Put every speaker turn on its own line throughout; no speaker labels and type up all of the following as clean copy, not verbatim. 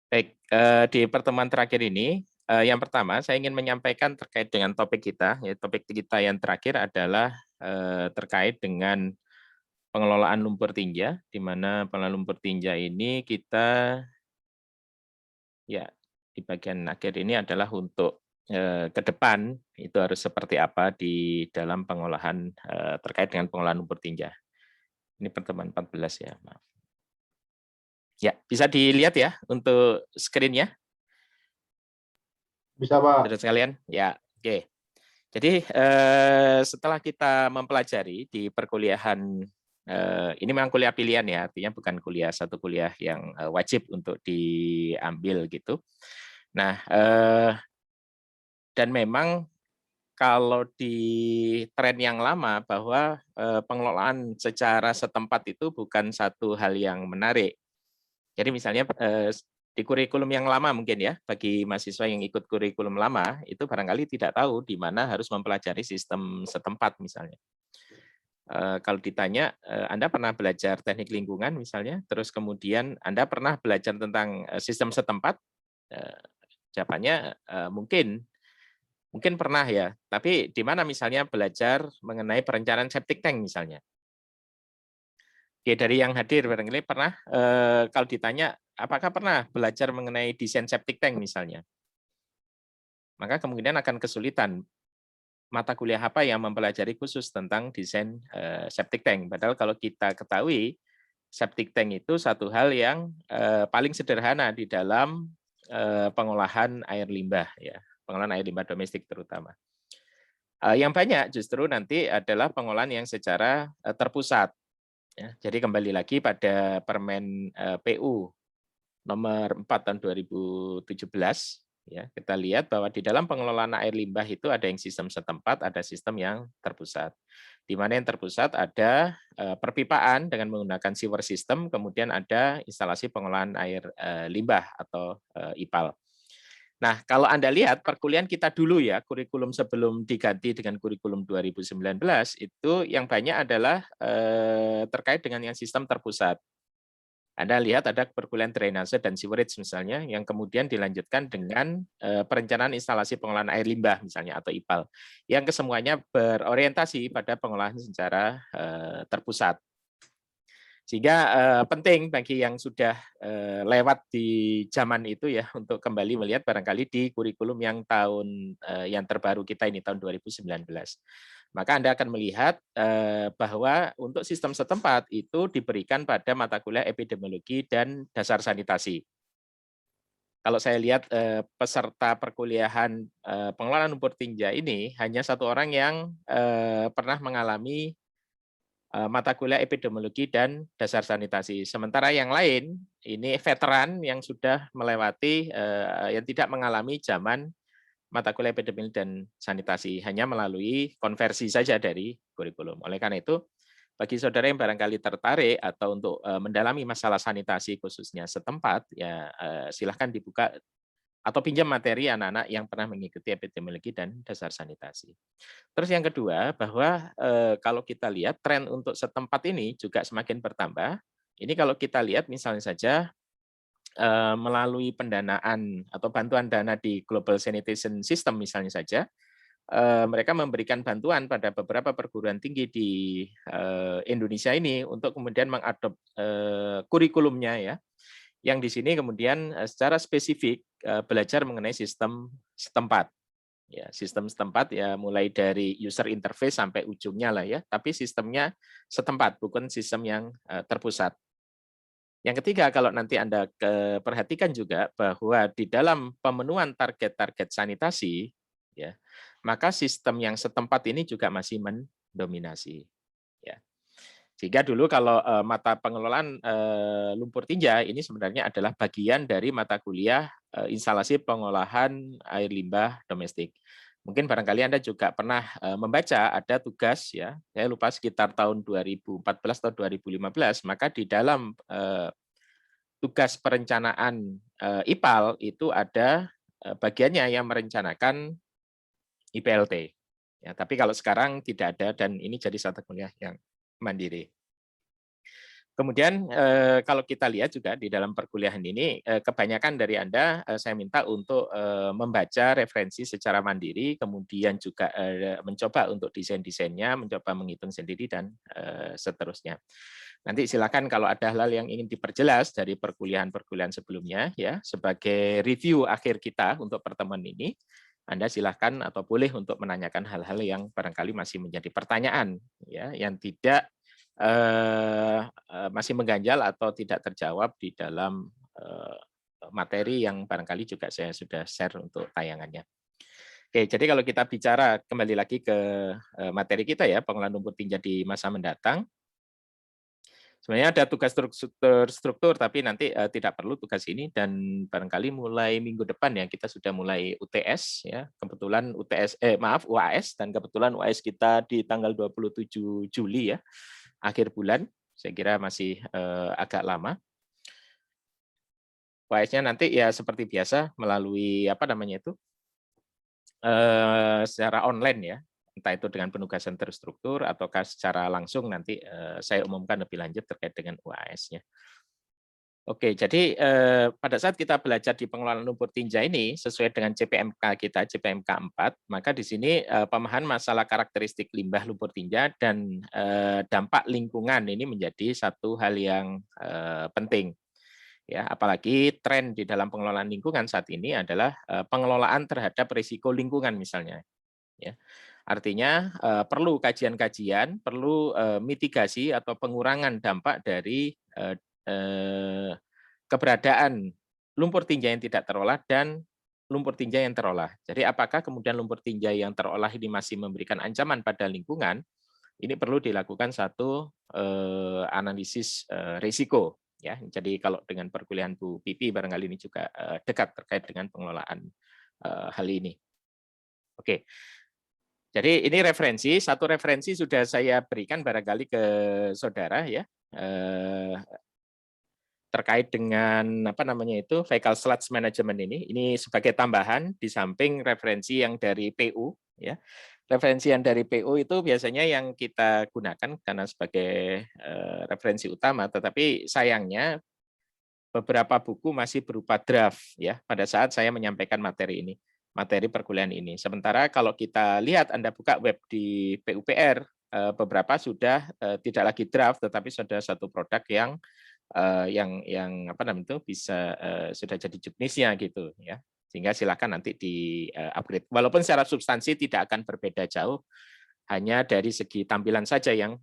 Baik, di pertemuan terakhir ini, yang pertama saya ingin menyampaikan terkait dengan topik kita, ya topik kita yang terakhir adalah, terkait dengan pengelolaan lumpur tinja, di mana pengelolaan lumpur tinja ini kita ya di bagian akhir ini adalah untuk, ke depan itu harus seperti apa di dalam pengolahan, terkait dengan pengolahan lumpur tinja. Ini pertemuan 14 ya, maaf. Ya, bisa dilihat ya untuk screen-nya,
Bisa, Pak.
saudara sekalian? Ya, oke. Jadi, setelah kita mempelajari di perkuliahan, ini memang kuliah pilihan ya, artinya bukan satu kuliah yang, wajib untuk diambil gitu. Nah, dan memang kalau di tren yang lama bahwa, pengelolaan secara setempat itu bukan satu hal yang menarik. Jadi misalnya, di kurikulum yang lama mungkin ya, bagi mahasiswa yang ikut kurikulum lama, itu barangkali tidak tahu di mana harus mempelajari sistem setempat misalnya. Kalau ditanya, Anda pernah belajar teknik lingkungan misalnya, terus kemudian Anda pernah belajar tentang, sistem setempat? Eee, Jawabannya, mungkin pernah ya, tapi di mana misalnya belajar mengenai perencanaan septic tank misalnya? Oke, dari yang hadir barangkali pernah, kalau ditanya, apakah pernah belajar mengenai desain septic tank misalnya? Maka kemungkinan akan kesulitan, mata kuliah apa yang mempelajari khusus tentang desain, septic tank. Padahal kalau kita ketahui, septic tank itu satu hal yang, paling sederhana di dalam, pengolahan air limbah ya, pengolahan air limbah domestik terutama. Yang banyak justru nanti adalah pengolahan yang secara, terpusat ya. Jadi kembali lagi pada Permen, PU nomor 4 tahun 2017 ya, kita lihat bahwa di dalam pengelolaan air limbah itu ada yang sistem setempat, ada sistem yang terpusat. Di mana yang terpusat ada, perpipaan dengan menggunakan sewer system, kemudian ada instalasi pengolahan air, limbah atau, IPAL. Nah, kalau Anda lihat perkuliahan kita dulu ya, kurikulum sebelum diganti dengan kurikulum 2019, itu yang banyak adalah, terkait dengan yang sistem terpusat. Anda lihat ada perkuliahan drainase dan sewerage misalnya, yang kemudian dilanjutkan dengan, perencanaan instalasi pengolahan air limbah misalnya atau IPAL, yang kesemuanya berorientasi pada pengolahan secara, terpusat. Sehingga, penting bagi yang sudah, lewat di zaman itu ya, untuk kembali melihat barangkali di kurikulum yang yang terbaru kita ini, tahun 2019. Maka Anda akan melihat, bahwa untuk sistem setempat itu diberikan pada mata kuliah epidemiologi dan dasar sanitasi. Kalau saya lihat, peserta perkuliahan, pengelolaan lumpur tinja ini, hanya satu orang yang, pernah mengalami mata kuliah epidemiologi dan dasar sanitasi. Sementara yang lain, ini veteran yang sudah melewati, yang tidak mengalami zaman mata kuliah epidemiologi dan sanitasi, hanya melalui konversi saja dari kurikulum. Oleh karena itu, bagi saudara yang barangkali tertarik atau untuk, mendalami masalah sanitasi khususnya setempat, ya, silahkan dibuka atau pinjam materi anak-anak yang pernah mengikuti epidemiologi dan dasar sanitasi. Terus yang kedua, bahwa, kalau kita lihat tren untuk setempat ini juga semakin bertambah. Ini kalau kita lihat misalnya saja, melalui pendanaan atau bantuan dana di Global Sanitation System misalnya saja, mereka memberikan bantuan pada beberapa perguruan tinggi di, Indonesia ini untuk kemudian kurikulumnya ya, yang di sini kemudian, secara spesifik, belajar mengenai sistem setempat. Ya, sistem setempat ya mulai dari user interface sampai ujungnya lah ya, tapi sistemnya setempat, bukan sistem yang, terpusat. Yang ketiga, kalau nanti Anda perhatikan juga bahwa di dalam pemenuhan target-target sanitasi, ya, maka sistem yang setempat ini juga masih mendominasi, ya. Sehingga dulu kalau, mata pengelolaan, lumpur tinja ini sebenarnya adalah bagian dari mata kuliah, instalasi pengolahan air limbah domestik. Mungkin barangkali Anda juga pernah, membaca ada tugas ya, saya lupa sekitar tahun 2014 atau 2015, maka di dalam, tugas perencanaan, IPAL itu ada, bagiannya yang merencanakan IPLT. Ya, tapi kalau sekarang tidak ada dan ini jadi satu kuliah yang mandiri. Kemudian kalau kita lihat juga di dalam perkuliahan ini, kebanyakan dari Anda saya minta untuk membaca referensi secara mandiri, kemudian juga mencoba untuk desain-desainnya, mencoba menghitung sendiri dan seterusnya. Nanti silakan kalau ada hal-hal yang ingin diperjelas dari perkuliahan-perkuliahan sebelumnya, ya sebagai review akhir kita untuk pertemuan ini, Anda silakan atau boleh untuk menanyakan hal-hal yang barangkali masih menjadi pertanyaan, ya, yang tidak masih mengganjal atau tidak terjawab di dalam materi yang barangkali juga saya sudah share untuk tayangannya. Oke, jadi kalau kita bicara kembali lagi ke materi kita ya, pengelolaan lumpur tinja di masa mendatang, sebenarnya ada tugas struktur, tapi nanti tidak perlu tugas ini dan barangkali mulai minggu depan ya kita sudah mulai UTS ya. Kebetulan UAS dan kebetulan UAS kita di tanggal 27 Juli ya, akhir bulan. Saya kira masih agak lama. UAS-nya nanti ya seperti biasa melalui apa namanya itu secara online ya, entah itu dengan penugasan terstruktur ataukah secara langsung nanti saya umumkan lebih lanjut terkait dengan UAS-nya. Oke, jadi pada saat kita belajar di pengelolaan lumpur tinja ini sesuai dengan CPMK kita, CPMK 4, maka di sini pemahaman masalah karakteristik limbah lumpur tinja dan dampak lingkungan ini menjadi satu hal yang penting. Ya, apalagi tren di dalam pengelolaan lingkungan saat ini adalah pengelolaan terhadap risiko lingkungan misalnya. Ya. Artinya perlu kajian-kajian, perlu mitigasi atau pengurangan dampak dari keberadaan lumpur tinja yang tidak terolah dan lumpur tinja yang terolah. Jadi apakah kemudian lumpur tinja yang terolah ini masih memberikan ancaman pada lingkungan? Ini perlu dilakukan satu analisis risiko. Ya, jadi kalau dengan perkuliahan Bu Pipi barangkali ini juga dekat terkait dengan pengelolaan hal ini. Oke, jadi ini referensi, satu referensi sudah saya berikan barangkali ke saudara ya, terkait dengan apa namanya itu vehicle sludge management ini sebagai tambahan di samping referensi yang dari PU ya. Referensi yang dari PU itu biasanya yang kita gunakan karena sebagai referensi utama, tetapi sayangnya beberapa buku masih berupa draft ya pada saat saya menyampaikan materi ini, materi perkuliahan ini. Sementara kalau kita lihat Anda buka web di PUPR, beberapa sudah tidak lagi draft tetapi sudah satu produk yang apa namanya itu bisa sudah jadi juknisnya gitu ya, sehingga silakan nanti di upgrade walaupun secara substansi tidak akan berbeda jauh, hanya dari segi tampilan saja yang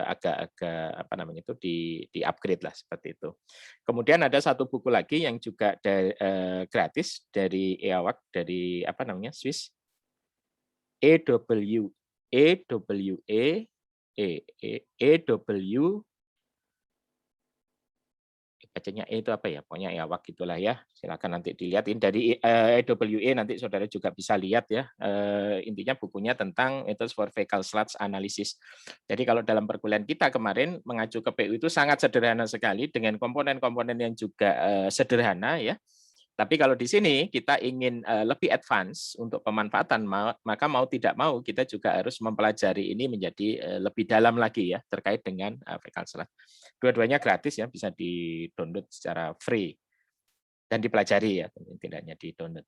agak-agak apa namanya itu di upgrade lah seperti itu. Kemudian ada satu buku lagi yang juga gratis dari EAWAC dari apa namanya Swiss, EW EWE EW bacanya itu apa ya, pokoknya EAWAC gitulah ya, silakan nanti dilihat. Ini dari EWE nanti saudara juga bisa lihat ya, intinya bukunya tentang Methods for Vehicle Sludge Analysis. Jadi kalau dalam perkuliahan kita kemarin mengacu ke PU itu sangat sederhana sekali dengan komponen-komponen yang juga sederhana ya. Tapi kalau di sini kita ingin lebih advance untuk pemanfaatan, maka mau tidak mau kita juga harus mempelajari ini menjadi lebih dalam lagi ya terkait dengan vehicle sludge. Dua-duanya gratis ya, bisa di-download secara free dan dipelajari ya, tidak hanya di-download.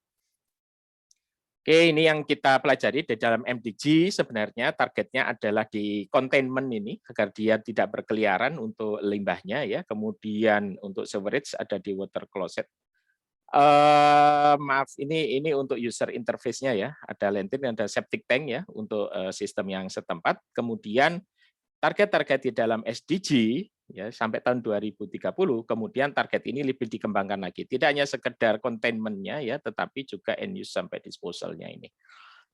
Oke, ini yang kita pelajari di dalam MDG sebenarnya targetnya adalah di containment ini agar dia tidak berkeliaran untuk limbahnya ya. Kemudian untuk sewerage ada di water closet. Maaf, ini untuk user interface-nya ya. Ada lantern, ada septic tank ya untuk sistem yang setempat. Kemudian target-target di dalam SDG ya sampai tahun 2030, kemudian target ini lebih dikembangkan lagi. Tidak hanya sekedar containment-nya ya, tetapi juga end use sampai disposal-nya ini.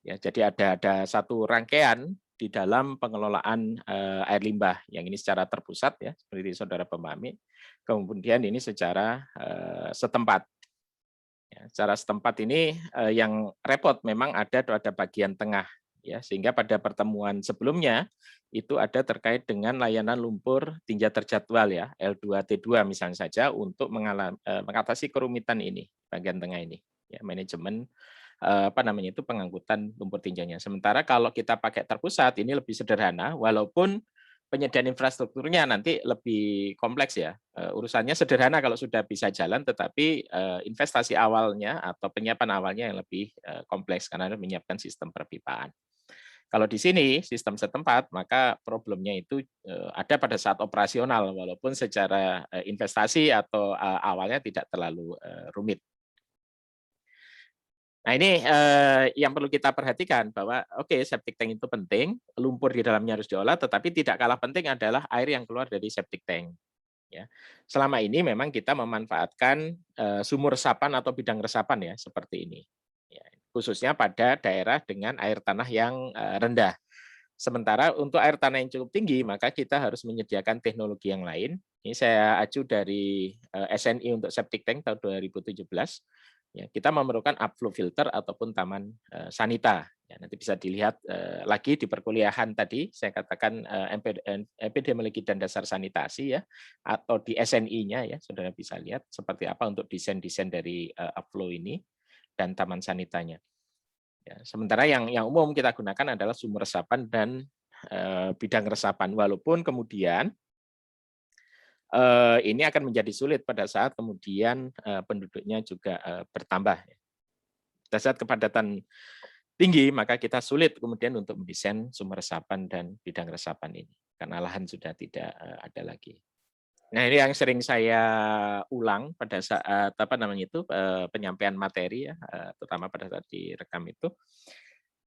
Ya, jadi ada satu rangkaian di dalam pengelolaan air limbah yang ini secara terpusat ya, seperti saudara pahami. Kemudian ini secara setempat. Ya, secara setempat ini yang repot memang ada bagian tengah ya, sehingga pada pertemuan sebelumnya itu ada terkait dengan layanan lumpur tinja terjadwal ya L2T2 misalnya saja untuk mengatasi kerumitan ini bagian tengah ini ya, manajemen apa namanya itu pengangkutan lumpur tinjanya. Sementara kalau kita pakai terpusat ini lebih sederhana walaupun penyediaan infrastrukturnya nanti lebih kompleks ya. Urusannya sederhana kalau sudah bisa jalan, tetapi investasi awalnya atau penyiapan awalnya yang lebih kompleks karena menyiapkan sistem perpipaan. Kalau di sini sistem setempat, maka problemnya itu ada pada saat operasional, walaupun secara investasi atau awalnya tidak terlalu rumit. Nah ini yang perlu kita perhatikan bahwa oke, septic tank itu penting, lumpur di dalamnya harus diolah, tetapi tidak kalah penting adalah air yang keluar dari septic tank. Ya, selama ini memang kita memanfaatkan sumur resapan atau bidang resapan ya seperti ini. Ya, khususnya pada daerah dengan air tanah yang rendah. Sementara untuk air tanah yang cukup tinggi, maka kita harus menyediakan teknologi yang lain. Ini saya acu dari SNI untuk septic tank tahun 2017. Ya, kita memerlukan upflow filter ataupun taman sanita. Ya, nanti bisa dilihat lagi di perkuliahan tadi, saya katakan epidemiologi dan dasar sanitasi ya, atau di SNI-nya ya, saudara bisa lihat seperti apa untuk desain-desain dari upflow ini dan taman sanitanya. Ya, sementara yang umum kita gunakan adalah sumur resapan dan bidang resapan, walaupun kemudian ini akan menjadi sulit pada saat kemudian penduduknya juga bertambah. Pada saat kepadatan tinggi, maka kita sulit kemudian untuk mendesain sumur resapan dan bidang resapan ini, karena lahan sudah tidak ada lagi. Nah, ini yang sering saya ulang pada saat penyampaian materi ya, terutama pada saat direkam itu,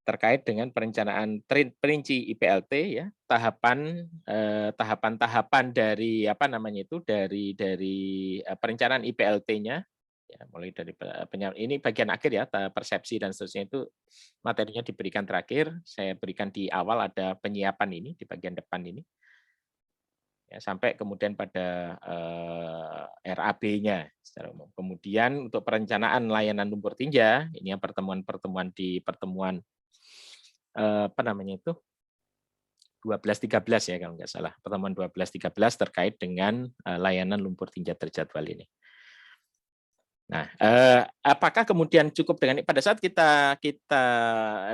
terkait dengan perencanaan perinci IPLT ya, tahapan-tahapan dari dari perencanaan IPLT-nya ya, mulai dari ini bagian akhir ya, persepsi dan seterusnya itu materinya diberikan terakhir, saya berikan di awal ada penyiapan ini di bagian depan ini. Ya, sampai kemudian pada RAB-nya secara umum. Kemudian untuk perencanaan layanan lumpur tinja, ini yang pertemuan-pertemuan di pertemuan 12-13 ya kalau nggak salah, pertemuan 12-13 terkait dengan layanan lumpur tinja terjadwal ini. Nah, apakah kemudian cukup dengan pada saat kita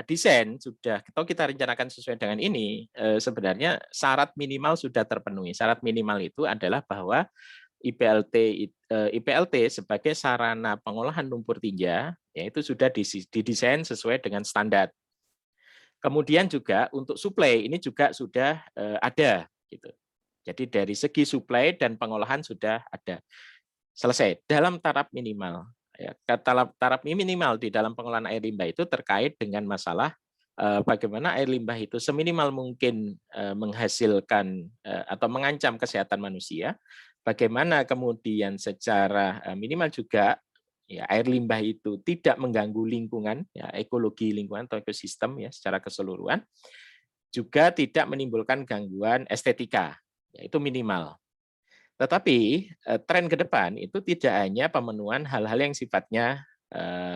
desain sudah atau kita rencanakan sesuai dengan ini, sebenarnya syarat minimal sudah terpenuhi. Syarat minimal itu adalah bahwa IPLT sebagai sarana pengolahan lumpur tinja, yaitu sudah didesain sesuai dengan standar. Kemudian juga untuk suplai ini juga sudah ada gitu. Jadi dari segi suplai dan pengolahan sudah ada. Selesai dalam taraf minimal. Ya, taraf minimal di dalam pengelolaan air limbah itu terkait dengan masalah bagaimana air limbah itu seminimal mungkin menghasilkan atau mengancam kesehatan manusia. Bagaimana kemudian secara minimal juga ya, air limbah itu tidak mengganggu lingkungan, ya, ekologi lingkungan atau ekosistem ya secara keseluruhan, juga tidak menimbulkan gangguan estetika, ya, itu minimal. Tetapi tren ke depan itu tidak hanya pemenuhan hal-hal yang sifatnya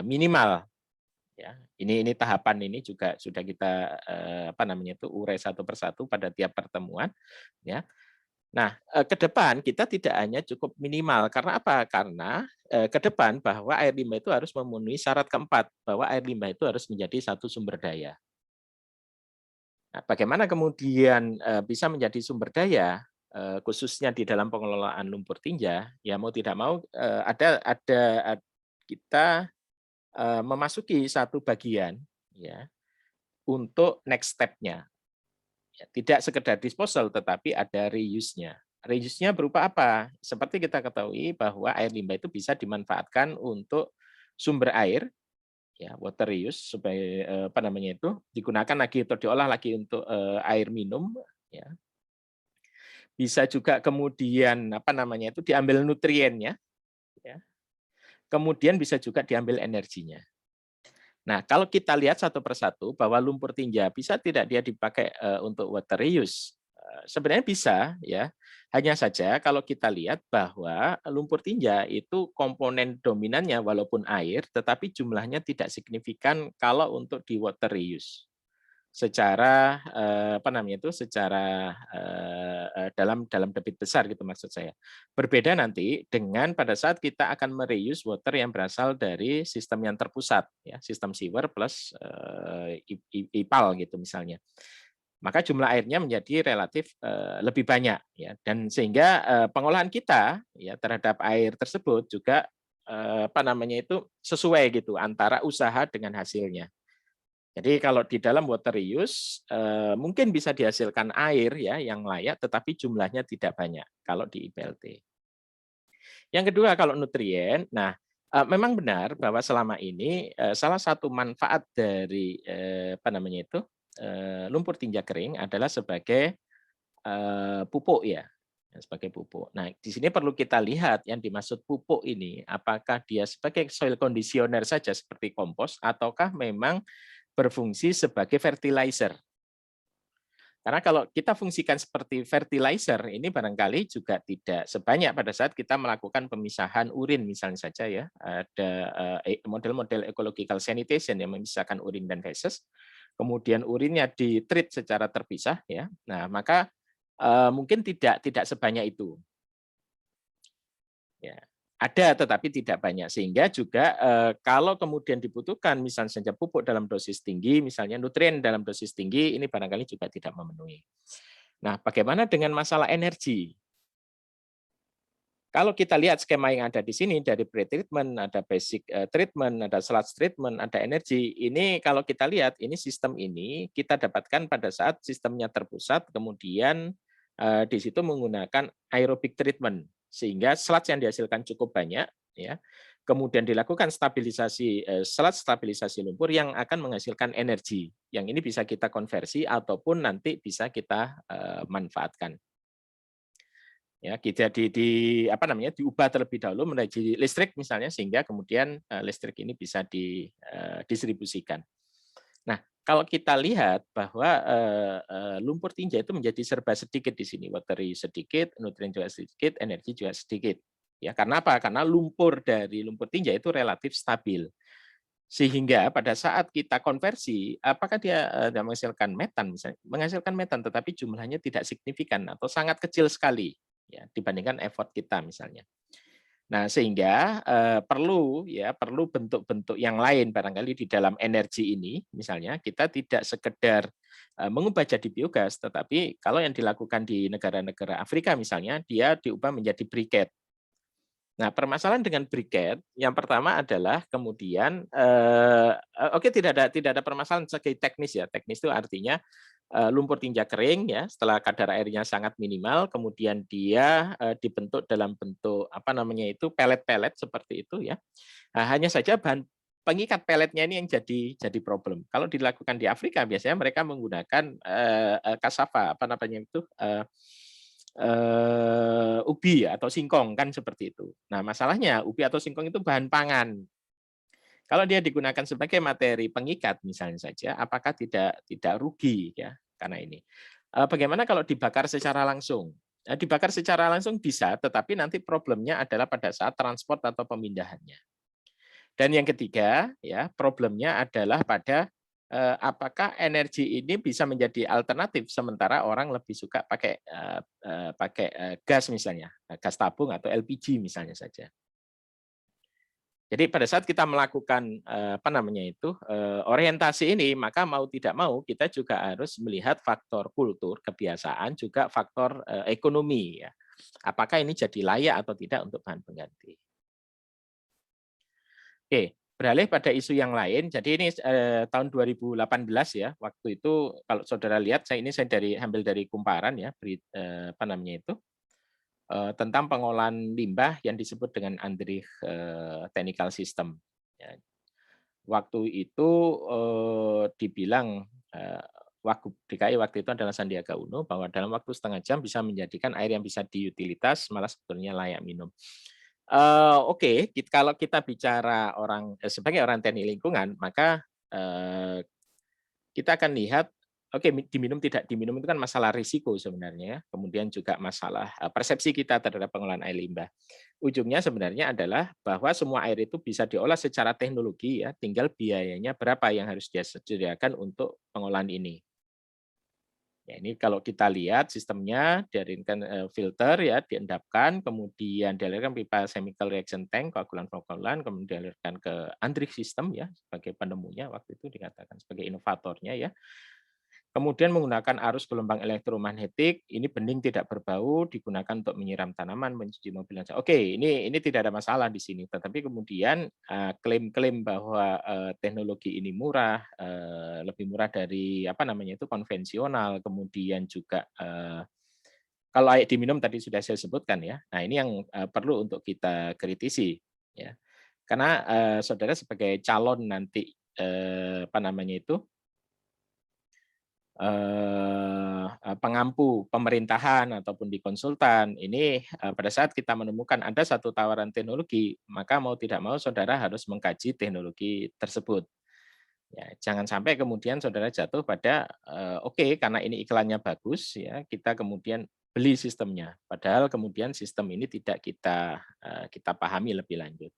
minimal, ya. Ini tahapan ini juga sudah kita urai satu persatu pada tiap pertemuan, ya. Nah, ke depan kita tidak hanya cukup minimal, karena apa? Karena ke depan bahwa air limbah itu harus memenuhi syarat keempat, bahwa air limbah itu harus menjadi satu sumber daya. Nah, bagaimana kemudian bisa menjadi sumber daya, khususnya di dalam pengelolaan lumpur tinja, ya mau tidak mau kita memasuki satu bagian ya untuk next step-nya. Ya, tidak sekedar disposal, tetapi ada reuse-nya. Reuse-nya berupa apa? Seperti kita ketahui bahwa air limbah itu bisa dimanfaatkan untuk sumber air, ya water reuse, supaya digunakan lagi atau diolah lagi untuk air minum, ya. Bisa juga kemudian diambil nutriennya, ya. Kemudian bisa juga diambil energinya. Nah, kalau kita lihat satu persatu bahwa lumpur tinja bisa tidak dia dipakai untuk water reuse? Sebenarnya bisa ya. Hanya saja kalau kita lihat bahwa lumpur tinja itu komponen dominannya walaupun air, tetapi jumlahnya tidak signifikan kalau untuk di water reuse. Secara dalam debit besar gitu maksud saya. Berbeda nanti dengan pada saat kita akan mereuse water yang berasal dari sistem yang terpusat ya, sistem sewer plus IPAL gitu misalnya. maka jumlah airnya menjadi relatif lebih banyak ya, dan sehingga pengolahan kita ya terhadap air tersebut juga apa namanya itu sesuai gitu antara usaha dengan hasilnya. Jadi kalau di dalam water reuse mungkin bisa dihasilkan air ya yang layak, tetapi jumlahnya tidak banyak kalau di IPLT. Yang kedua kalau nutrien, nah memang benar bahwa selama ini salah satu manfaat dari apa namanya itu lumpur tinja kering adalah sebagai pupuk ya, sebagai pupuk. Nah, di sini perlu kita lihat yang dimaksud pupuk ini, apakah dia sebagai soil conditioner saja seperti kompos, ataukah memang berfungsi sebagai fertilizer. Karena kalau kita fungsikan seperti fertilizer, ini barangkali juga tidak sebanyak pada saat kita melakukan pemisahan urin misalnya saja ya. Ada model-model ecological sanitation yang memisahkan urin dan feses. Kemudian urinnya di-treat secara terpisah ya. Nah, maka mungkin tidak sebanyak itu. Ya, ada tetapi tidak banyak, sehingga juga kalau kemudian dibutuhkan misalnya saja pupuk dalam dosis tinggi, misalnya nutrien dalam dosis tinggi, ini barangkali juga tidak memenuhi. Nah, bagaimana dengan masalah energi? Kalau kita lihat skema yang ada di sini dari pre-treatment, ada basic treatment, ada sludge treatment, ada energi. Ini kalau kita lihat ini sistem ini kita dapatkan pada saat sistemnya terpusat, kemudian di situ menggunakan aerobic treatment sehingga sludge yang dihasilkan cukup banyak ya. Kemudian dilakukan stabilisasi sludge stabilisasi lumpur yang akan menghasilkan energi. Yang ini bisa kita konversi ataupun nanti bisa kita manfaatkan. Ya, kita apa namanya diubah terlebih dahulu menjadi listrik misalnya sehingga kemudian listrik ini bisa didistribusikan. Nah, kalau kita lihat bahwa lumpur tinja itu menjadi serba sedikit di sini, water sedikit, nutrien juga sedikit, energi juga sedikit. Ya, karena apa? Karena lumpur dari lumpur tinja itu relatif stabil. Sehingga pada saat kita konversi, apakah dia menghasilkan metan misalnya? Menghasilkan metan, tetapi jumlahnya tidak signifikan atau sangat kecil sekali ya dibandingkan effort kita misalnya. Nah, sehingga perlu bentuk-bentuk yang lain barangkali di dalam energi ini, misalnya kita tidak sekedar mengubah jadi biogas, tetapi kalau yang dilakukan di negara-negara Afrika misalnya, dia diubah menjadi briket. Nah, permasalahan dengan briket yang pertama adalah kemudian oke tidak ada permasalahan segi teknis ya. Teknis itu artinya lumpur tinja kering ya, setelah kadar airnya sangat minimal, kemudian dia dibentuk dalam bentuk apa namanya itu pelet-pelet seperti itu ya. Nah, hanya saja bahan pengikat peletnya ini yang jadi problem. Kalau dilakukan di Afrika biasanya mereka menggunakan cassava apa namanya itu ubi atau singkong kan seperti itu. Nah, masalahnya ubi atau singkong itu bahan pangan. Kalau dia digunakan sebagai materi pengikat misalnya saja, apakah tidak rugi ya karena ini. Bagaimana kalau dibakar secara langsung? Dibakar secara langsung bisa, tetapi nanti problemnya adalah pada saat transport atau pemindahannya. Dan yang ketiga, ya problemnya adalah pada apakah energi ini bisa menjadi alternatif sementara orang lebih suka pakai gas misalnya, gas tabung atau LPG misalnya saja. Jadi pada saat kita melakukan apa namanya itu orientasi ini, maka mau tidak mau kita juga harus melihat faktor kultur, kebiasaan, juga faktor ekonomi ya. Apakah ini jadi layak atau tidak untuk bahan pengganti? Oke, beralih pada isu yang lain. Jadi ini tahun 2018 ya, waktu itu kalau saudara lihat saya ambil dari Kumparan ya, apa namanya itu tentang pengolahan limbah yang disebut dengan Andrich Technical System. Ya, waktu itu dibilang Wagub DKI waktu itu adalah Sandiaga Uno bahwa dalam waktu setengah jam bisa menjadikan air yang bisa diutilitas malah sebetulnya layak minum. Oke, kalau kita bicara sebagai orang teknik lingkungan, maka kita akan lihat, oke diminum tidak diminum itu kan masalah risiko sebenarnya, kemudian juga masalah persepsi kita terhadap pengolahan air limbah. Ujungnya sebenarnya adalah bahwa semua air itu bisa diolah secara teknologi ya, tinggal biayanya berapa yang harus dia sediakan untuk pengolahan ini. Ya, ini kalau kita lihat sistemnya dialirkan filter ya, diendapkan, kemudian dialirkan pipa chemical reaction tank, koagulan-koagulan, kemudian dialirkan ke Andrich system ya sebagai penemunya waktu itu dikatakan sebagai inovatornya ya. Kemudian menggunakan arus gelombang elektromagnetik, ini bening tidak berbau, digunakan untuk menyiram tanaman, mencuci mobil. Oke, ini tidak ada masalah di sini. Tetapi kemudian klaim-klaim bahwa teknologi ini murah, lebih murah dari apa namanya itu konvensional, kemudian juga kalau air diminum tadi sudah saya sebutkan ya. Nah ini yang perlu untuk kita kritisi ya. Karena saudara sebagai calon nanti apa namanya itu pengampu pemerintahan ataupun di konsultan, ini pada saat kita menemukan ada satu tawaran teknologi, maka mau tidak mau saudara harus mengkaji teknologi tersebut. Ya, jangan sampai kemudian saudara jatuh pada oke karena ini iklannya bagus ya, kita kemudian beli sistemnya. Padahal kemudian sistem ini tidak kita pahami lebih lanjut.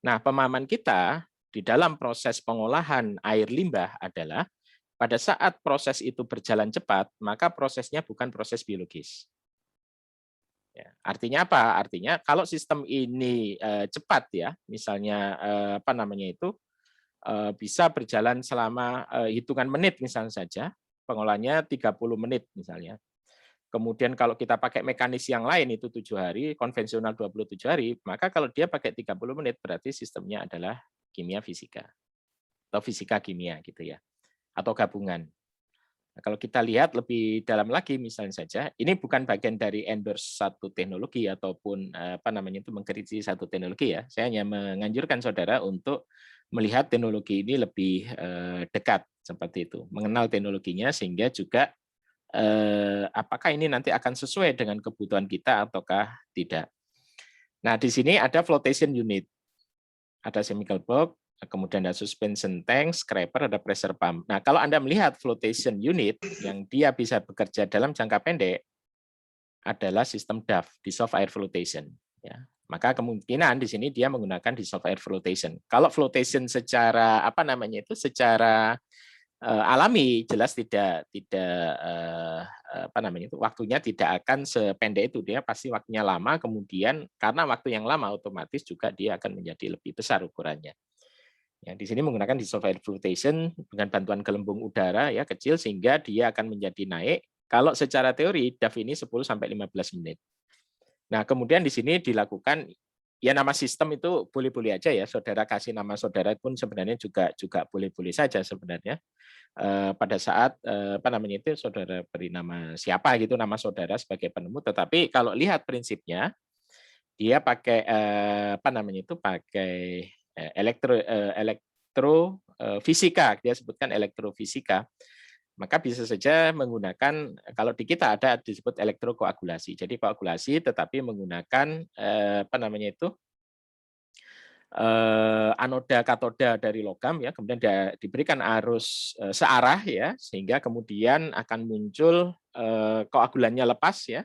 Nah, pemahaman kita di dalam proses pengolahan air limbah adalah pada saat proses itu berjalan cepat, maka prosesnya bukan proses biologis. Ya, artinya apa? Artinya kalau sistem ini cepat ya, misalnya apa namanya itu bisa berjalan selama hitungan menit misalnya saja, pengolahannya 30 menit misalnya. Kemudian kalau kita pakai mekanis yang lain itu 7 hari, konvensional 27 hari, maka kalau dia pakai 30 menit berarti sistemnya adalah kimia fisika atau fisika kimia gitu ya, atau gabungan. Nah, kalau kita lihat lebih dalam lagi misalnya saja, ini bukan bagian dari endorse satu teknologi ataupun apa namanya itu mengkritisi satu teknologi ya. Saya hanya menganjurkan saudara untuk melihat teknologi ini lebih dekat seperti itu, mengenal teknologinya sehingga juga apakah ini nanti akan sesuai dengan kebutuhan kita ataukah tidak. Nah, di sini ada flotation unit, ada chemical bulk, kemudian ada suspension tank, scraper, ada pressure pump. Nah, kalau Anda melihat flotation unit yang dia bisa bekerja dalam jangka pendek adalah sistem DAF, dissolved air flotation. Ya. Maka kemungkinan di sini dia menggunakan dissolved air flotation. Kalau flotation secara apa namanya itu, secara alami jelas tidak apa namanya itu waktunya tidak akan sependek itu, dia pasti waktunya lama, kemudian karena waktu yang lama otomatis juga dia akan menjadi lebih besar ukurannya. Ya, di sini menggunakan dissolved air flotation dengan bantuan gelembung udara ya kecil sehingga dia akan menjadi naik. Kalau secara teori DAF ini 10 sampai 15 menit. Nah, kemudian di sini dilakukan ya nama sistem itu boleh-boleh aja ya. Saudara kasih nama saudara pun sebenarnya juga boleh-boleh saja sebenarnya. Pada saat apa namanya itu saudara beri nama siapa gitu nama saudara sebagai penemu, tetapi kalau lihat prinsipnya dia pakai apa namanya itu pakai elektrofisika, dia sebutkan elektrofisika, maka bisa saja menggunakan kalau di kita ada disebut elektrokoagulasi. Jadi koagulasi tetapi menggunakan apa namanya itu anoda katoda dari logam ya, kemudian diberikan arus searah ya, sehingga kemudian akan muncul koagulannya lepas ya,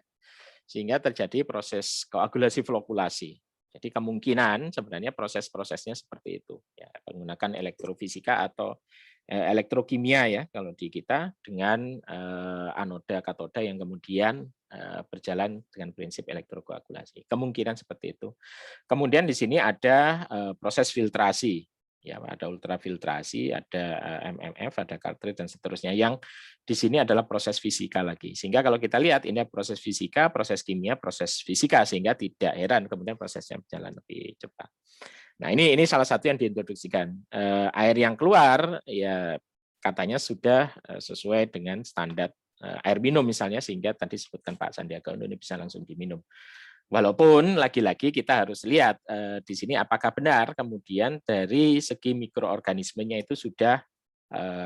sehingga terjadi proses koagulasi flokulasi. Jadi kemungkinan sebenarnya proses-prosesnya seperti itu ya, menggunakan elektrofisika atau elektrokimia ya kalau di kita dengan anoda katoda yang kemudian berjalan dengan prinsip elektrokoagulasi. Kemungkinan seperti itu. Kemudian di sini ada proses filtrasi, ya ada ultrafiltrasi, ada MMF, ada cartridge dan seterusnya. Yang di sini adalah proses fisika lagi. Sehingga kalau kita lihat ini proses fisika, proses kimia, proses fisika sehingga tidak heran kemudian prosesnya berjalan lebih cepat. Nah ini salah satu yang diintroduksikan. Air yang keluar ya katanya sudah sesuai dengan standar air minum misalnya sehingga tadi disebutkan Pak Sandiaga Uno ini bisa langsung diminum. Walaupun lagi-lagi kita harus lihat di sini apakah benar kemudian dari segi mikroorganismenya itu sudah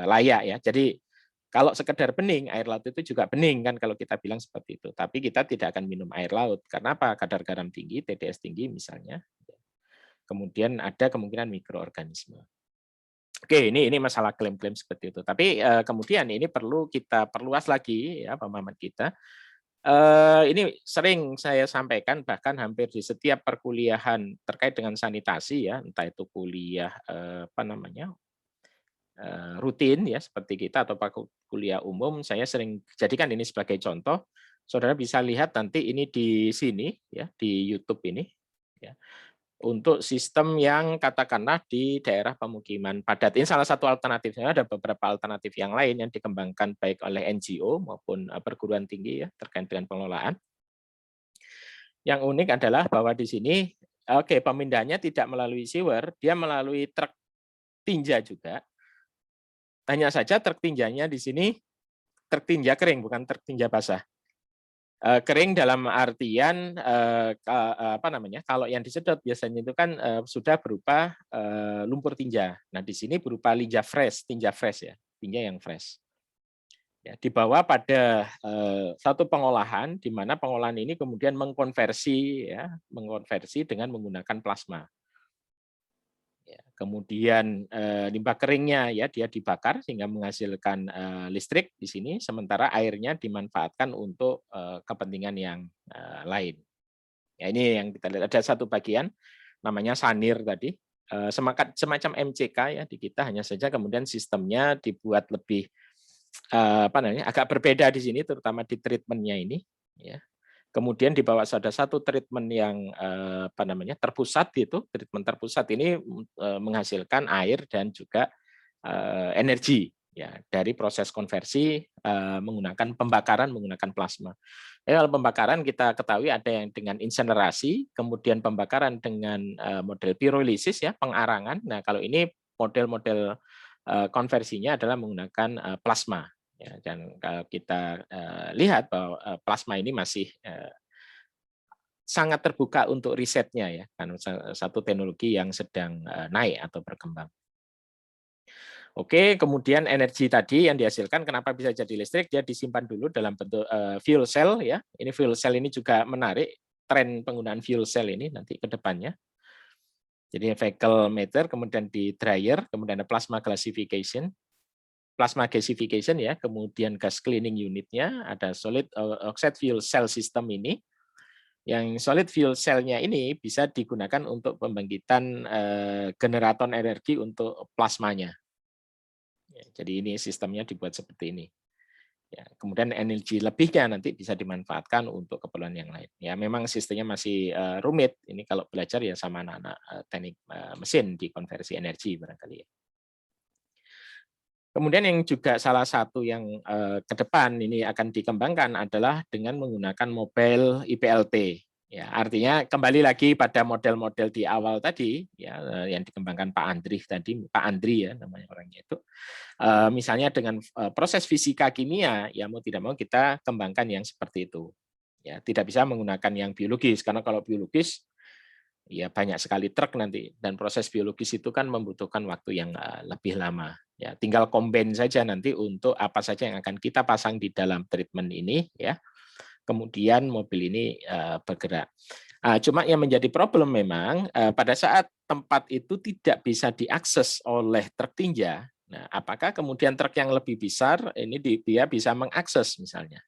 layak ya. Jadi kalau sekedar bening, air laut itu juga bening kan kalau kita bilang seperti itu. Tapi kita tidak akan minum air laut. Karena apa? Kadar garam tinggi, TDS tinggi misalnya. Kemudian ada kemungkinan mikroorganisme. Oke, ini masalah klaim-klaim seperti itu. Tapi kemudian ini perlu kita perluas lagi ya pemahaman kita. Ini sering saya sampaikan bahkan hampir di setiap perkuliahan terkait dengan sanitasi ya, entah itu kuliah apa namanya rutin ya seperti kita atau kuliah umum, saya sering jadikan ini sebagai contoh. Saudara bisa lihat nanti ini di sini ya di YouTube ini. Ya. untuk sistem yang katakanlah di daerah pemukiman padat. Ini salah satu alternatifnya, ada beberapa alternatif yang lain yang dikembangkan baik oleh NGO maupun perguruan tinggi ya terkait dengan pengelolaan. Yang unik adalah bahwa di sini pemindahannya tidak melalui sewer, dia melalui truk tinja juga. Hanya saja truk tinjanya di sini truk tinja kering, bukan truk tinja basah. Kering dalam artian kalau yang disedot biasanya itu kan sudah berupa lumpur tinja. Nah di sini berupa tinja fresh ya, tinja yang fresh. Ya, dibawa pada satu pengolahan di mana pengolahan ini kemudian mengkonversi dengan menggunakan plasma. Ya, kemudian limbah keringnya ya dia dibakar sehingga menghasilkan listrik di sini, sementara airnya dimanfaatkan untuk kepentingan yang lain. Ya, ini yang kita lihat ada satu bagian namanya sanir tadi, semacam MCK ya di kita, hanya saja kemudian sistemnya dibuat lebih agak berbeda di sini, terutama di treatmentnya ini. Ya. Kemudian dibawa ada satu treatment yang terpusat gitu. Treatment terpusat ini menghasilkan air dan juga energi ya dari proses konversi menggunakan pembakaran menggunakan plasma. Kalau pembakaran kita ketahui ada yang dengan insinerasi, kemudian pembakaran dengan model pirolisis ya, pengarangan. Nah, kalau ini model-model konversinya adalah menggunakan plasma. Ya, dan kalau kita lihat bahwa plasma ini masih sangat terbuka untuk risetnya ya, karena satu teknologi yang sedang naik atau berkembang. Oke, kemudian energi tadi yang dihasilkan kenapa bisa jadi listrik? Dia disimpan dulu dalam bentuk fuel cell ya. Ini fuel cell ini juga menarik tren penggunaan fuel cell ini nanti ke depannya. Jadi vehicle meter, kemudian di dryer, kemudian ada plasma gasification. Plasma gasification ya, kemudian gas cleaning unitnya, ada solid oxide fuel cell system ini. Yang solid fuel cell-nya ini bisa digunakan untuk pembangkitan generator energi untuk plasmanya. Ya, jadi ini sistemnya dibuat seperti ini. Ya, kemudian energi lebihnya nanti bisa dimanfaatkan untuk keperluan yang lain. Ya, memang sistemnya masih rumit. Ini kalau belajar ya sama anak-anak teknik mesin di konversi energi barangkali ya. Kemudian yang juga salah satu yang ke depan ini akan dikembangkan adalah dengan menggunakan mobil IPLT. Ya, artinya kembali lagi pada model-model di awal tadi ya yang dikembangkan Pak Andri ya namanya orangnya itu. Misalnya dengan proses fisika kimia ya mau tidak mau kita kembangkan yang seperti itu. Ya, tidak bisa menggunakan yang biologis karena kalau biologis ya banyak sekali truk nanti dan proses biologis itu kan membutuhkan waktu yang lebih lama. Ya, tinggal combine saja nanti untuk apa saja yang akan kita pasang di dalam treatment ini ya. Kemudian mobil ini bergerak. Cuma yang menjadi problem memang pada saat tempat itu tidak bisa diakses oleh truk tinja. Nah, apakah kemudian truk yang lebih besar ini dia bisa mengakses misalnya?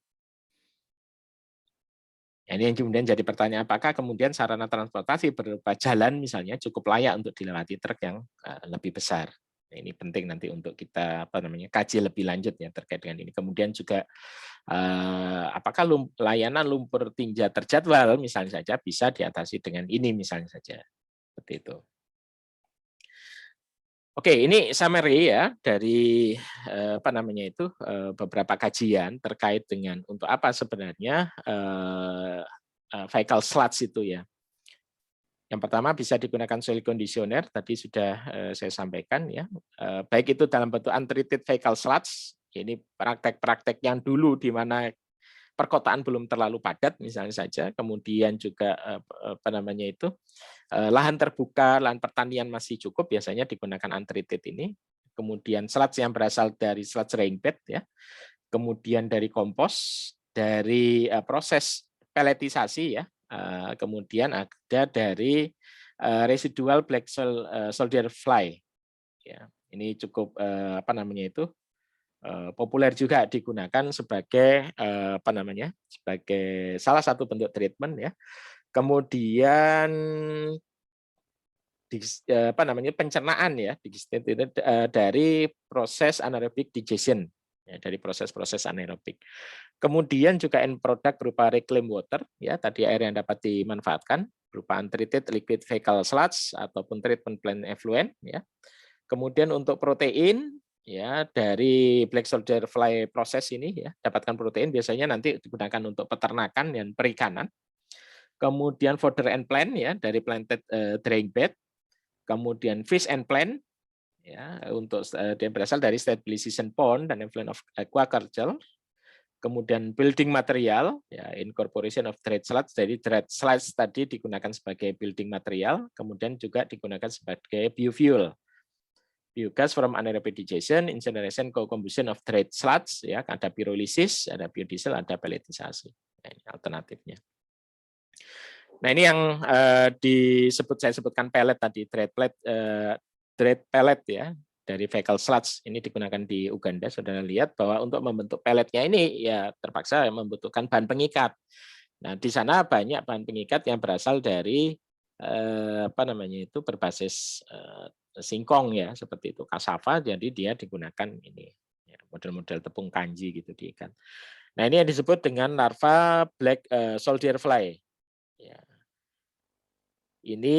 Ini yang kemudian jadi pertanyaan, apakah kemudian sarana transportasi berupa jalan misalnya cukup layak untuk dilewati truk yang lebih besar? Ini penting nanti untuk kita kaji lebih lanjut ya terkait dengan ini. Kemudian juga apakah layanan lumpur tinja terjadwal misalnya saja bisa diatasi dengan ini misalnya saja. Seperti itu. Oke, ini summary ya dari beberapa kajian terkait dengan untuk apa sebenarnya vehicle sludge itu ya. Yang pertama bisa digunakan soil conditioner, tadi sudah saya sampaikan ya. Baik itu dalam bentuk untreated vehicle sludge, ini praktek-praktek yang dulu di mana perkotaan belum terlalu padat misalnya saja, kemudian juga lahan terbuka, lahan pertanian masih cukup, biasanya digunakan untreated ini. Kemudian sludge yang berasal dari sludge rainbed ya. Kemudian dari kompos, dari proses peletisasi ya. Kemudian ada dari residual black soldier fly. Ya, ini cukup populer juga digunakan sebagai sebagai salah satu bentuk treatment ya. Kemudian pencernaan ya dari proses anaerobic digestion ya, dari proses-proses anaerobik. Kemudian juga end product berupa reclaimed water, ya tadi air yang dapat dimanfaatkan berupa untreated liquid fecal sludge ataupun treatment plant effluent, ya. Kemudian untuk protein, ya dari black soldier fly proses ini, ya dapatkan protein biasanya nanti digunakan untuk peternakan dan perikanan. Kemudian fodder and plant, ya dari planted drying bed. Kemudian fish and plant, ya untuk dia berasal dari stabilization pond dan effluent of aquaculture. Kemudian building material, ya incorporation of dried sludge. Jadi dried sludge tadi digunakan sebagai building material, kemudian juga digunakan sebagai biofuel. Biogas from anaerobic digestion, incineration, co-combustion of dried sludge, ya ada pyrolysis, ada biodiesel, ada pelletisasi. Nah, ini alternatifnya. Nah, ini yang saya sebutkan pellet tadi, dried pellet, ya dari fecal sludge ini digunakan di Uganda. Saudara lihat bahwa untuk membentuk pelletnya ini ya terpaksa membutuhkan bahan pengikat. Nah, di sana banyak bahan pengikat yang berasal dari berbasis singkong, ya seperti itu, cassava. Jadi dia digunakan ini ya, model-model tepung kanji gitu diikat. Nah, ini yang disebut dengan larva black soldier fly. Ya. Ini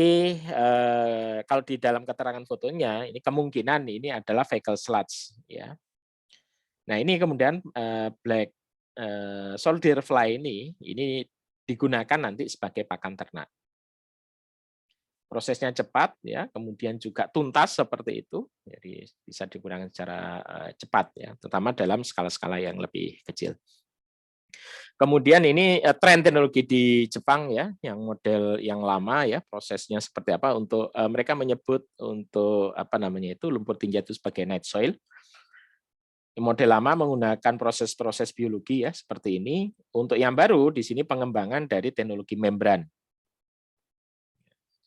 kalau di dalam keterangan fotonya, ini kemungkinan ini adalah fecal sludge, ya. Nah, ini kemudian black soldier fly ini digunakan nanti sebagai pakan ternak. Prosesnya cepat, ya, kemudian juga tuntas seperti itu, jadi bisa digunakan secara cepat, ya, terutama dalam skala-skala yang lebih kecil. Kemudian ini tren teknologi di Jepang, ya, yang model yang lama, ya, prosesnya seperti apa untuk mereka menyebut untuk lumpur tinja itu sebagai night soil. Model lama menggunakan proses-proses biologi, ya seperti ini. Untuk yang baru di sini pengembangan dari teknologi membran.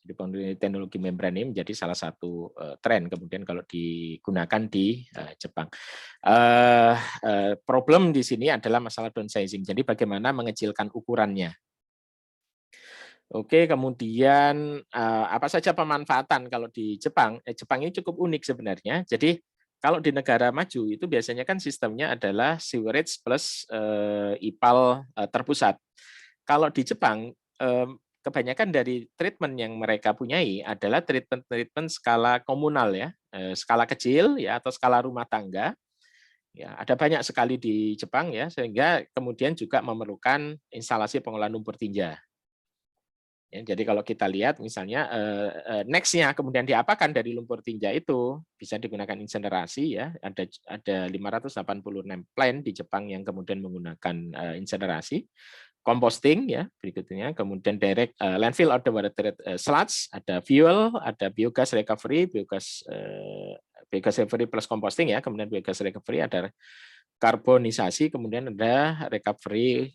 Jadi teknologi membran ini menjadi salah satu tren kemudian kalau digunakan di Jepang. Problem di sini adalah masalah downsizing. Jadi bagaimana mengecilkan ukurannya. Oke, kemudian apa saja pemanfaatan kalau di Jepang? Jepang ini cukup unik sebenarnya. Jadi kalau di negara maju itu biasanya kan sistemnya adalah sewerage plus IPAL terpusat. Kalau di Jepang kebanyakan dari treatment yang mereka punyai adalah treatment skala komunal, ya, skala kecil, ya atau skala rumah tangga. Ya, ada banyak sekali di Jepang, ya, sehingga kemudian juga memerlukan instalasi pengolahan lumpur tinja. Ya, jadi kalau kita lihat misalnya next-nya kemudian diapakan dari lumpur tinja itu bisa digunakan insinerasi, ya ada 586 plant di Jepang yang kemudian menggunakan insinerasi, composting, ya berikutnya, kemudian direct landfill order water sludge, ada fuel, ada biogas recovery, biogas recovery plus composting, ya kemudian biogas recovery, ada karbonisasi, kemudian ada recovery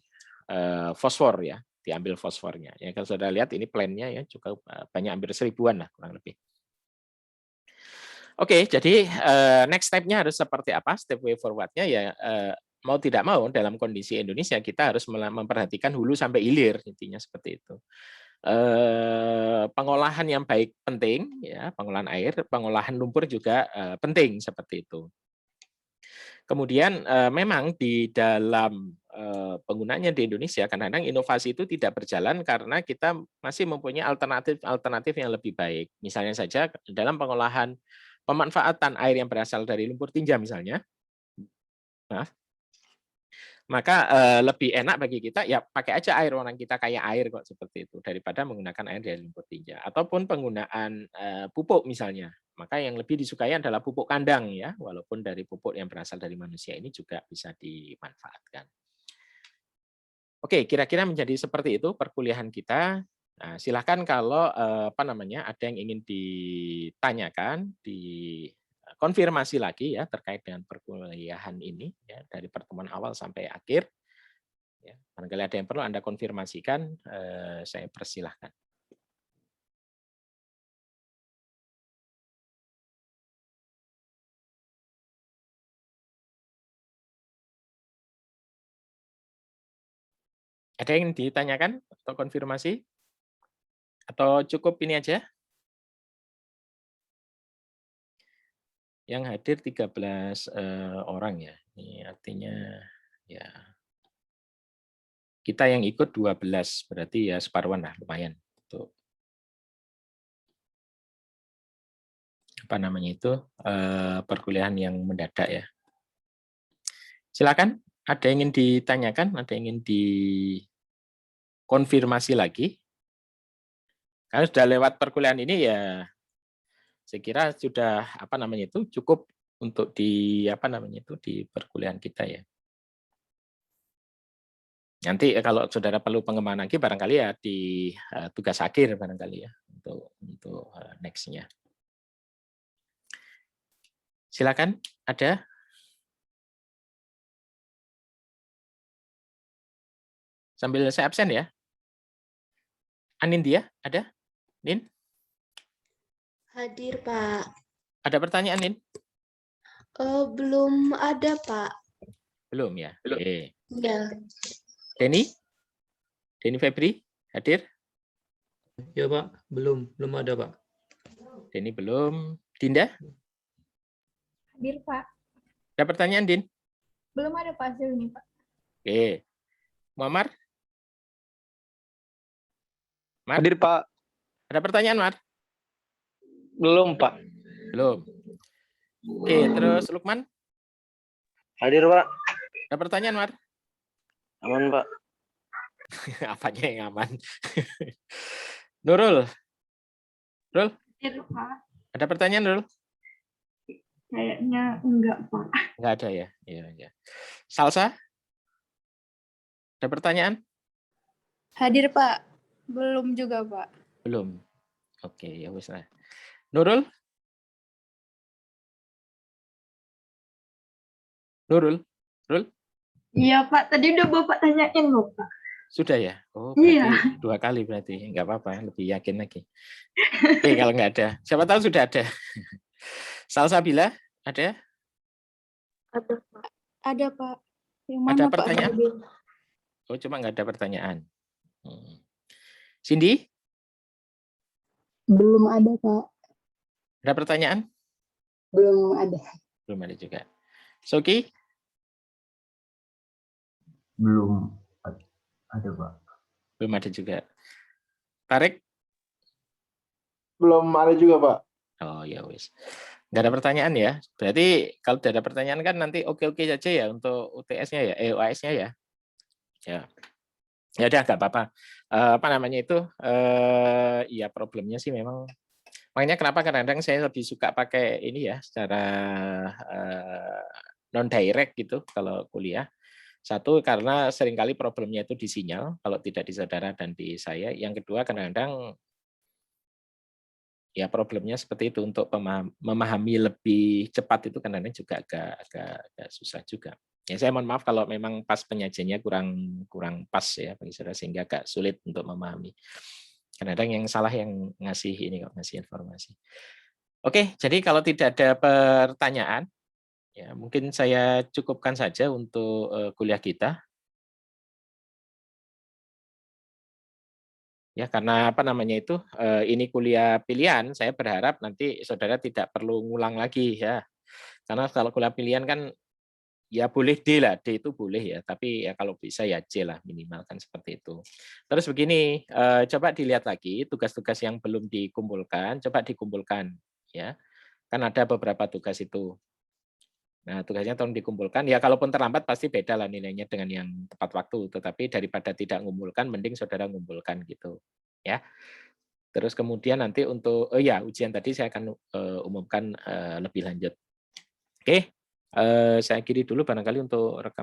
fosfor, ya diambil fosfornya. Ya kalau sudah lihat ini plan-nya ya cukup banyak, hampir 1000-an lah kurang lebih. Oke, jadi next step-nya harus seperti apa? Step way forward-nya ya mau tidak mau dalam kondisi Indonesia kita harus memperhatikan hulu sampai hilir, intinya seperti itu. Pengolahan yang baik penting, ya pengolahan air, pengolahan lumpur juga penting seperti itu. Kemudian memang di dalam penggunanya di Indonesia kadang-kadang inovasi itu tidak berjalan karena kita masih mempunyai alternatif yang lebih baik. Misalnya saja dalam pengolahan pemanfaatan air yang berasal dari lumpur tinja misalnya, maka lebih enak bagi kita ya pakai aja air, orang kita kaya air kok seperti itu daripada menggunakan air dari lumpur tinja. Ataupun penggunaan pupuk misalnya, maka yang lebih disukai adalah pupuk kandang, ya walaupun dari pupuk yang berasal dari manusia ini juga bisa dimanfaatkan. Oke, kira-kira menjadi seperti itu perkuliahan kita. Nah, silakan kalau ada yang ingin ditanyakan, konfirmasi lagi ya terkait dengan perkuliahan ini ya dari pertemuan awal sampai akhir. Ya, barangkali ada yang perlu Anda konfirmasikan, saya persilahkan. Ada yang ditanyakan atau konfirmasi? Atau cukup ini aja? Yang hadir 13 orang ya. Ini artinya ya kita yang ikut 12, berarti ya separuhan lah, lumayan untuk apa namanya itu perkuliahan yang mendadak ya. Silakan, ada yang ingin ditanyakan, ada yang ingin dikonfirmasi lagi. Kalau sudah lewat perkuliahan ini ya saya kira sudah apa namanya itu cukup untuk di apa namanya itu di perkuliahan kita ya. Nanti kalau saudara perlu pengembangan lagi barangkali ya di tugas akhir barangkali ya untuk next-nya. Silakan, ada? Sambil saya absen ya. Anin dia, ada? Nin?
Hadir, Pak.
Ada pertanyaan, Nin?
Belum ada, Pak.
Belum ya? Oke.
Ya.
Denny? Denny Febri, hadir?
Ya Pak, belum ada Pak.
Denny belum. Dinda?
Hadir, Pak.
Ada pertanyaan, Din?
Belum ada Pak hasilnya, Pak.
Oke. Muammar? Mar?
Hadir, Pak.
Ada pertanyaan, Mar?
Belum, Pak.
Belum. Oke, terus Lukman?
Hadir, Pak.
Ada pertanyaan, Mar?
Aman, Pak.
Apanya yang aman? Nurul? Nurul?
Hadir, Pak.
Ada pertanyaan, Nurul?
Kayaknya enggak, Pak.
Enggak ada ya? Iya, ya. Salsa? Ada pertanyaan?
Hadir, Pak. Belum juga, Pak.
Belum. Oke, ya wis lah. Nurul? Nurul? Nurul?
Iya, Pak. Tadi udah Bapak tanyain loh, Pak.
Sudah ya? Oh,
Iya.
berarti 2 kali berarti. Enggak apa-apa, lebih yakin lagi. Oke, kalau enggak ada. Siapa tahu sudah ada. Salsabila, ada?
Ada, Pak.
Ada, Pak. Yang
Ada
mana, Pak?
pertanyaan? Oh, cuma enggak ada pertanyaan. Cindy,
Belum ada, Pak.
ada pertanyaan?
Belum ada.
Belum ada juga. Soki,
Belum ada, Pak.
belum ada juga. Tarik?
Belum ada juga, Pak.
Oh, ya wis. Enggak ada pertanyaan ya. Berarti kalau tidak ada pertanyaan kan nanti oke-oke saja ya untuk UTS-nya ya, UAS-nya ya. Ya. Ya udah enggak apa-apa. Apa namanya itu? Ya problemnya sih memang makanya kenapa kadang-kadang saya lebih suka pakai ini ya secara non direct gitu kalau kuliah. Satu karena seringkali problemnya itu di sinyal kalau tidak di saudara dan di saya. Yang kedua kadang-kadang ya problemnya seperti itu untuk memahami lebih cepat itu kadang-kadang juga agak susah juga. Ya saya mohon maaf kalau memang pas penyajiannya kurang pas ya bagi saudara sehingga agak sulit untuk memahami. Kadang-kadang yang salah yang ngasih ini kok ngasih informasi. Oke, jadi kalau tidak ada pertanyaan ya mungkin saya cukupkan saja untuk kuliah kita. Ya karena apa namanya itu ini kuliah pilihan, saya berharap nanti saudara tidak perlu ngulang lagi ya. Karena kalau kuliah pilihan kan ya boleh D lah, D itu boleh ya, tapi ya kalau bisa ya C lah minimal kan seperti itu. Terus begini, coba dilihat lagi tugas-tugas yang belum dikumpulkan, coba dikumpulkan ya. Kan ada beberapa tugas itu. Nah, tugasnya tolong dikumpulkan. Ya kalaupun terlambat pasti beda lah nilainya dengan yang tepat waktu, tetapi daripada tidak mengumpulkan mending saudara mengumpulkan gitu. Ya. Terus kemudian nanti untuk ya ujian tadi saya akan umumkan lebih lanjut. Oke. Saya akhiri dulu barangkali untuk rekaman.